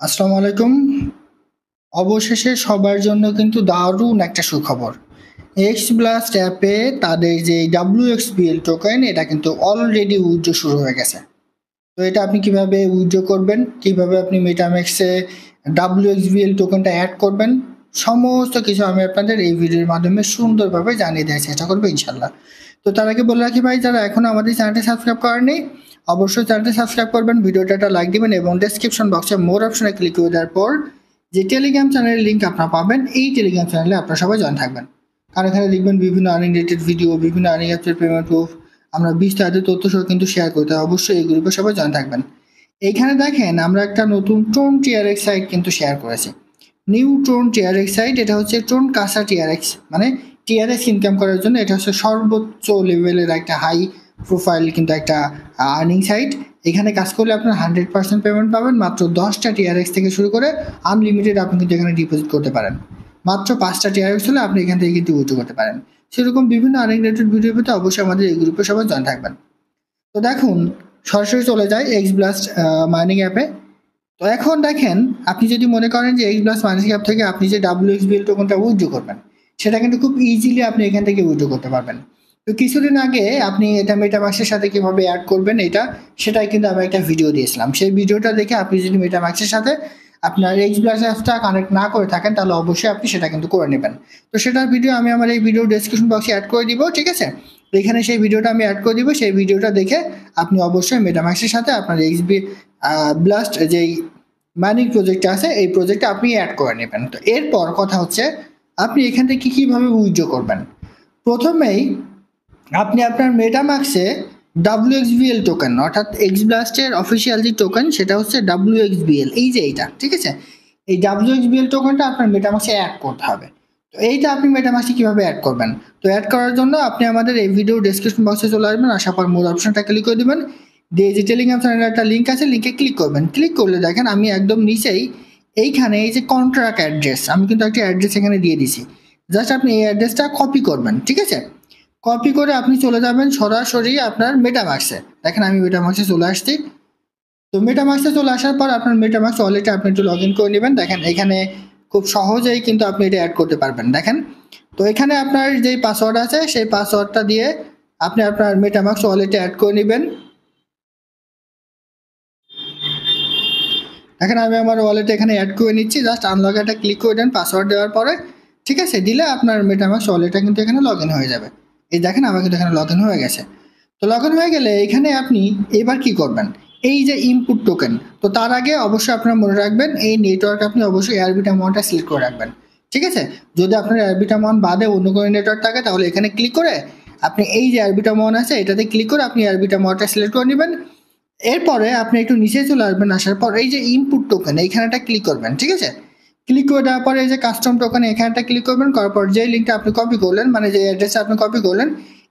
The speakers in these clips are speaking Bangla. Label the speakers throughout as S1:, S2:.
S1: আসসালামু আলাইকুম। অবশেষে সবার জন্য কিন্তু দারুণ একটা সুখবর। এক্স ব্লাস্ট অ্যাপে তাদের যে WXBL টোকেন এটা কিন্তু অলরেডি উইথড্র শুরু হয়ে গেছে। তো এটা আপনি কিভাবে উইথড্র করবেন, কিভাবে আপনি মেটামেক্সে WXBL টোকেনটা অ্যাড করবেন, সমস্ত কিছু আমি আপনাদের এই ভিডিওর মাধ্যমে সুন্দরভাবে জানিয়ে দেওয়ার চেষ্টা করবো ইনশাল্লাহ। তো তার আগে বলে রাখি ভাই, যারা এখনো আমাদের চ্যানেলটি সাবস্ক্রাইব করেনি অবশ্যই চ্যানেলটি সাবস্ক্রাইব করবেন, ভিডিওটা একটা লাইক দিবেন এবং ডেসক্রিপশন বক্সে মোর অপশনে ক্লিক করে দেওয়ার পর যে টেলিগ্রাম চ্যানেলের লিঙ্ক আপনারা পাবেন, এই টেলিগ্রাম চ্যানেলে আপনারা সবাই জয়েন থাকবেন। কারণ এখানে দেখবেন বিভিন্ন আর্নিং রিলেটেড ভিডিও, বিভিন্ন আর্নিং অ্যাপসের পেমেন্ট প্রুফ, আমরা বিস্তারিত তথ্য সহ কিন্তু শেয়ার করতে হয়। অবশ্যই এই গ্রুপে সবাই জয়েন থাকবেন। এইখানে দেখেন আমরা একটা নতুন টোন টিআরএক্স সাইট কিন্তু শেয়ার করেছি। নিউ টোন টিআরএক্স সাইট, এটা হচ্ছে টোন কাসা টিআরএক্স, মানে টিআরএক্স ইনকাম করার জন্য এটা হচ্ছে সর্বোচ্চ লেভেলের একটা হাই প্রোফাইল কিন্তু একটা আর্নিং সাইট। এখানে কাজ করলে আপনার 100% পেমেন্ট পাবেন। মাত্র 10টা টিআরএক্স থেকে শুরু করে আনলিমিটেড আপনি কিন্তু এখানে ডিপোজিট করতে পারেন। মাত্র 5টা টিআরএক্স হলে আপনি এখান থেকে কিন্তু উইথড্র করতে পারেন। সেরকম বিভিন্ন আর্নিং রিলেটেড ভিডিও পেতে অবশ্যই আমাদের এই গ্রুপে সবাই জয়েন থাকবেন। তো দেখুন, সরাসরি চলে যায় এক্স ব্লাস্ট মাইনিং অ্যাপে। তো এখন দেখেন, আপনি যদি মনে করেন যে এক্স ব্লাস্ট মাইনিং অ্যাপ থেকে আপনি যে WXBL টোকেনটা উইথড্র করবেন, সেটা কিন্তু খুব ইজিলি আপনি এখান থেকে উইথড্র করতে পারবেন। তো কিছুদিন আগে আপনি এটা মেটামাক্সের সাথে কিভাবে অ্যাড করবেন সেটাই কিন্তু আমি একটা ভিডিও দিয়েছিলাম। সেই ভিডিওটা দেখে আপনি যদি মেটামাক্সের সাথে আপনার এক্স ব্লাস্ট অ্যাপটা কানেক্ট না করে থাকেন তাহলে অবশ্যই আপনি সেটা কিন্তু করে নেবেন। তো সেটার ভিডিও আমি আমার এই ভিডিও ডেসক্রিপশন বক্সে অ্যাড করে দিব, ঠিক আছে? তো এখানে সেই ভিডিওটা আমি অ্যাড করে দিব, সেই ভিডিওটা দেখে আপনি অবশ্যই মেটামাক্সের সাথে আপনার এক্সবি ব্লাস্ট যেই মাইনিং প্রজেক্ট আছে এই প্রজেক্টে আপনি অ্যাড করে নেবেন। তো এরপর কথা হচ্ছে আপনি এখান থেকে কীভাবে উইথড্র করবেন। প্রথমেই আপনি আপনার মেটামাক্সে WXBL টোকেন, অর্থাৎ এক্স ব্লাস্টের অফিসিয়াল যে টোকেন সেটা হচ্ছে WXBL, এই যে এইটা, ঠিক আছে? এই WXBL টোকেনটা আপনার মেটামাক্সে অ্যাড করতে হবে। তো এইটা আপনি মেটামাক্সে কীভাবে অ্যাড করবেন? তো অ্যাড করার জন্য আপনি আমাদের এই ভিডিও ডেসক্রিপশন বক্সে চলে আসবেন, আসার পর মোর অপশনটা ক্লিক করে দেবেন, দিয়ে যে টেলিগ্রাম চ্যানেলের একটা লিঙ্ক আছে, লিঙ্কে ক্লিক করবেন। ক্লিক করলে দেখেন আমি একদম নিচেই এইখানে এই যে কন্ট্রাক্ট অ্যাড্রেস, আমি কিন্তু একটা অ্যাড্রেস এখানে দিয়ে দিছি। জাস্ট আপনি এই অ্যাড্রেসটা কপি করবেন, ঠিক আছে? কপি করে আপনি চলে যাবেন সরাসরি আপনার মেটামাক্সে। দেখেন আমি মেটামাক্সে চলে আসছি। তো মেটামাক্সে চলে আসার পর আপনার মেটামাক্স ওয়ালেটে আপনি একটু লগ ইন করে নেবেন। দেখেন এখানে খুব সহজেই কিন্তু আপনি এটা অ্যাড করতে পারবেন। দেখেন, তো এখানে আপনার যেই পাসওয়ার্ড আছে সেই পাসওয়ার্ডটা দিয়ে আপনি আপনার মেটামাক্স ওয়ালেটে অ্যাড করে নেবেন। দেখেন আমি আমার ওয়ালেটে এখানে অ্যাড করে নিচ্ছি। জাস্ট আনলক একটা ক্লিক করে দেন পাসওয়ার্ড দেওয়ার পরে, ঠিক আছে? দিলে আপনার মেটামাক্স ওয়ালেটটা কিন্তু এখানে লগ ইন হয়ে যাবে। এই দেখেন আমার কিন্তু এখানে লগ ইন হয়ে গেছে। তো লগ ইন হয়ে গেলে এখানে আপনি এবার কি করবেন, এই যে ইনপুট টোকেন, তো তার আগে অবশ্যই আপনারা মনে রাখবেন এই নেটওয়ার্ক আপনি অবশ্যই এয়ারবিট অ্যামাউন্টটা সিলেক্ট করে রাখবেন, ঠিক আছে? যদি আপনার এয়ারবিট অ্যামাউন্ট বাদে অন্য কোনো নেটওয়ার্ক থাকে তাহলে এখানে ক্লিক করে আপনি এই যে এয়ারবিট অ্যামাউন্ট আছে এটাতে ক্লিক করে আপনি এয়ারবিট অ্যামাউন্টটা সিলেক্ট করে নেবেন। এরপরে আপনি একটু নিচে চলে আসবেন, আসার পর এই যে ইনপুট টোকেন এইখানেটা ক্লিক করবেন, ঠিক আছে? ক্লিক করে দেওয়ার পরে এই যে কাস্টম টোকেন এখানটা ক্লিক করবেন, করার পর যে লিঙ্কটা আপনি কপি করলেন, মানে যে অ্যাড্রেসটা আপনি কপি করলেন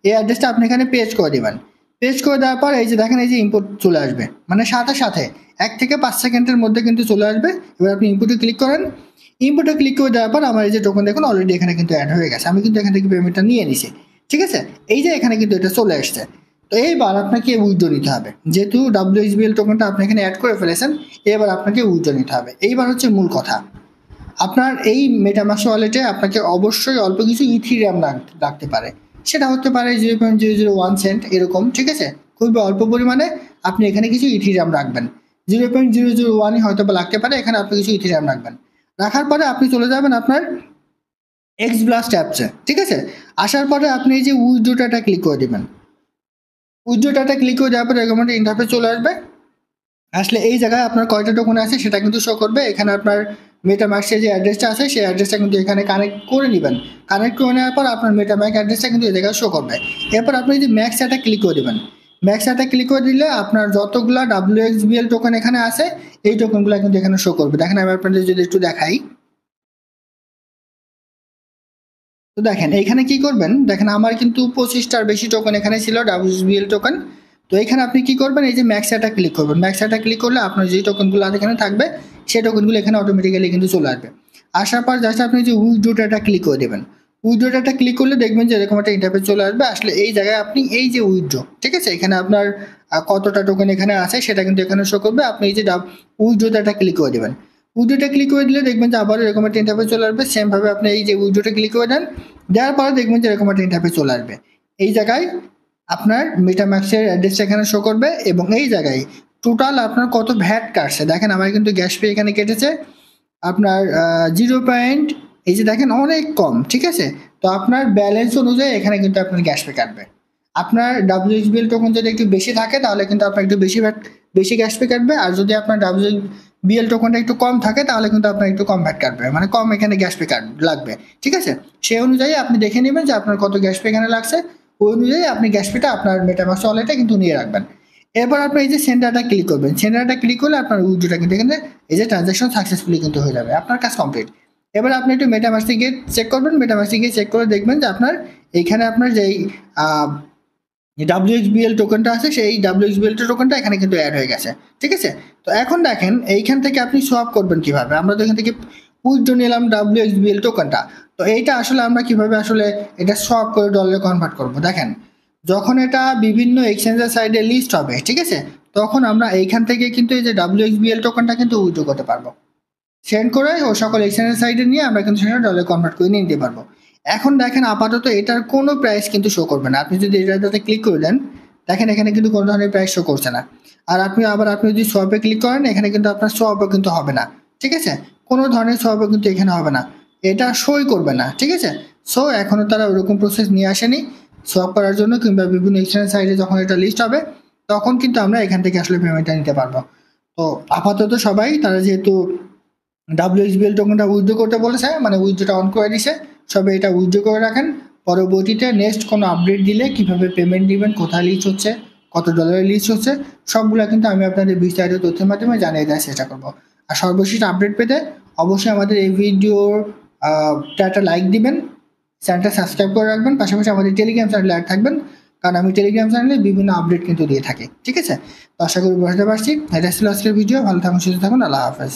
S1: এই অ্যাড্রেসটা আপনি এখানে পেস্ট করে দেবেন। পেস্ট করে দেওয়ার পর এই যে দেখেন এই যে ইনপুট চলে আসবে, মানে সাথে সাথে 1 থেকে 5 সেকেন্ডের মধ্যে কিন্তু চলে আসবে। এবার আপনি ইনপুটে ক্লিক করেন। ইনপুটে ক্লিক করে দেওয়ার পর আমার এই যে টোকেন দেখুন অলরেডি এখানে কিন্তু অ্যাড হয়ে গেছে। আমি কিন্তু এখান থেকে পেমেন্টটা নিয়ে নিছি, ঠিক আছে? এই যে এখানে কিন্তু এটা চলে আসছে। তো এইবার আপনাকে উইথড্র নিতে হবে, যেহেতু WXBL টোকেনটা আপনি এখানে অ্যাড করে ফেলেছেন, এবার আপনাকে উইথড্র নিতে হবে। এইবার হচ্ছে মূল কথা, আপনার এই মেটামাক্স ওয়ালেটে আপনাকে অবশ্যই অল্প কিছু ইথিরিয়াম রাখতে পারে। সেটা হতে পারে 0.001 সেন্ট এরকম, ঠিক আছে? খুবই অল্প পরিমাণে আপনি এখানে কিছু ইথিরিয়াম রাখবেন। 0.001ই হয়তো বা লাগতে পারে, এখানে আপনি কিছু ইথিরিয়াম রাখবেন। রাখার পরে আপনি চলে যাবেন আপনার এক্স ব্লাস্ট অ্যাপসে, ঠিক আছে? আসার পরে আপনি এই যে উইথড্রটা ক্লিক করে দেবেন। উইথড্রটা ক্লিক করে দেওয়ার পরে এরকম একটা ইন্টারফেস চলে আসবে। আসলে এই জায়গায় আপনার কয়টা টোকেন আছে সেটা কিন্তু শো করবে। এখানে আপনার মেটামাক্সের যে অ্যাড্রেসটা আছে সেই অ্যাড্রেসটা কিন্তু এখানে কানেক্ট করে নেবেন। কানেক্ট করে নেওয়ার পর আপনার মেটামাক্স অ্যাড্রেসটা কিন্তু এই জায়গায় শো করবে। এরপর আপনি যদি ম্যাক্স অ্যাটা ক্লিক করে দেবেন। ম্যাক্স অ্যাটা ক্লিক করে দিলে আপনার যতগুলো WXBL টোকেন এখানে আছে এই টোকেনগুলো কিন্তু এখানে শো করবে। দেখেন আমি আপনাদের যদি একটু দেখাই, তো দেখেন এইখানে কি করবেন, দেখেন আমার কিন্তু 25টার বেশি টোকেন এখানে ছিল WXBL টোকেন। তো এখানে আপনি কি করবেন, এই যে ম্যাক্স অ্যাটা ক্লিক করবেন। ম্যাক্স অ্যাটা ক্লিক করলে আপনার যে টোকেনগুলো এখানে থাকবে সেই টোকেনগুলো এখানে অটোমেটিক্যালি কিন্তু চলে আসবে। আসার পর জাস্ট আপনি যে উইথড্রটা ক্লিক করে দেবেন। উইথড্রটা ক্লিক করলে দেখবেন যে এরকম একটা ইন্টারফেস চলে আসবে। আসলে এই জায়গায় আপনি এই যে উইথড্র, ঠিক আছে? এখানে আপনার কতটা টোকেন এখানে আছে সেটা কিন্তু এখানে শো করবে। আপনি এই যে উইথড্রটা ক্লিক করে দেবেন। উইড্রোটা ক্লিক করে দিলে দেখবেন যে আবার এরকম একটা ইন্টারফেস চলে আসবে। সেমভাবে আপনি এই যে উইড্রোটা ক্লিক করে দেন, দেওয়ার পরে দেখবেন যে এরকম একটা ইন্টারফেস চলে আসবে। এই জায়গায় আপনার মেটামাক্সের অ্যাড্রেসটা এখানে শো করবে এবং এই জায়গায় টোটাল আপনার কত ভ্যাট কাটছে দেখেন। আমার কিন্তু গ্যাস পে এখানে কেটেছে আপনার 0. এই যে দেখেন অনেক কম, ঠিক আছে। তো আপনার ব্যালেন্স অনুযায়ী এখানে কিন্তু আপনার গ্যাস পে কাটবে। আপনার WHBL টোকন যদি একটু বেশি থাকে তাহলে কিন্তু আপনার একটু বেশি গ্যাস পে কাটবে, আর যদি আপনার WHBL টোকনটা একটু কম থাকে তাহলে কিন্তু আপনার একটু কম ভ্যাট কাটবে, মানে কম এখানে গ্যাস পে লাগবে, ঠিক আছে। সেই অনুযায়ী আপনি দেখে নেবেন যে আপনার কত গ্যাস পে এখানে লাগছে, ওই অনুযায়ী আপনি গ্যাস পেটা আপনার মেটামাক্স ওয়ালেটে কিন্তু নিয়ে রাখবেন। এরপর আপনি এই যে সেন্ডারটা ক্লিক করবেন, সেন্ডারটা ক্লিক করলে আপনার উইথড্রটা কিন্তু এখানে এই যে ট্রানজাকশন সাকসেসফুলি কিন্তু হয়ে যাবে, আপনার কাজ কমপ্লিট। এবার আপনি একটু মেটামাক্সে গিয়ে চেক করবেন, মেটামাক্সে গিয়ে চেক করে দেখবেন যে আপনার এইখানে আপনার যেই WHBL টোকেনটা আছে সেই WHBL টোকেনটা এখানে কিন্তু অ্যাড হয়ে গেছে, ঠিক আছে। তো এখন দেখেন এইখান থেকে আপনি সোয়াপ করবেন কিভাবে। আমরা তো এখান থেকে উইথড্র নিলাম WHBL টোকেনটা, তো এইটা আসলে আমরা কিভাবে আসলে এটা সোয়াপ করে ডলারে কনভার্ট করব। দেখেন যখন এটা বিভিন্ন এক্সচেঞ্জের সাইডে লিস্ট হবে, ঠিক আছে, তখন আমরা এইখান থেকে কিন্তু এই যে WHBL টোকেনটা কিন্তু উইথড্র করতে পারবো। সেন্ড করে ও সকল এক্সচেঞ্জের সাইডে নিয়ে আমরা কিন্তু সেটা ডলারে কনভার্ট করে নিয়ে নিতে পারবো। এখন দেখেন আপাতত এটার কোনো প্রাইস কিন্তু শো করবে না। আপনি যদি এটাতে ক্লিক করে দেন, দেখেন এখানে কিন্তু কোনো ধরনের প্রাইস শো করছে না। আর আপনি যদি সোয়াপে ক্লিক করেন, এখানে কিন্তু আপনার সোয়াপও কিন্তু হবে না, ঠিক আছে। কোনো ধরনের সোয়াপও কিন্তু এখানে হবে না, এটা শোই করবে না, ঠিক আছে। সো এখনও তারা ওরকম প্রসেস নিয়ে আসেনি সোয়াপ করার জন্য, কিংবা বিভিন্ন এক্সচেঞ্জ সাইডে যখন এটা লিস্ট হবে তখন কিন্তু আমরা এখান থেকে আসলে পেমেন্টটা নিতে পারবো। তো আপাতত সবাই তারা যেহেতু WHBL টোকেনটা উইথড্র করতে বলেছে, মানে উইথড্রটা অন করে দিছে, সবাই এটা উইথড্র করে রাখেন। পরবর্তীতে নেক্সট কোনো আপডেট দিলে কিভাবে পেমেন্ট দিবেন, কোথায় লিস্ট হচ্ছে, কত ডলারে লিস্ট হচ্ছে, সবগুলো কিন্তু আমি আপনাদের বিস্তারিত তথ্যের মাধ্যমে জানিয়ে দেওয়ার চেষ্টা করবো। আর সর্বশেষ আপডেট পেতে অবশ্যই আমাদের এই ভিডিওর একটা লাইক দিবেন, চ্যানেলটা সাবস্ক্রাইব করে রাখবেন, পাশাপাশি আমাদের টেলিগ্রাম চ্যানেলে অ্যাড থাকবেন, কারণ আমি টেলিগ্রাম চ্যানেলে বিভিন্ন আপডেট কিন্তু দিয়ে থাকি, ঠিক আছে। তো আশা করি বুঝতে পারছি। এটা ছিল আজকের ভিডিও। ভালো থাকুন, সুস্থ থাকুন, আল্লাহ হাফেজ।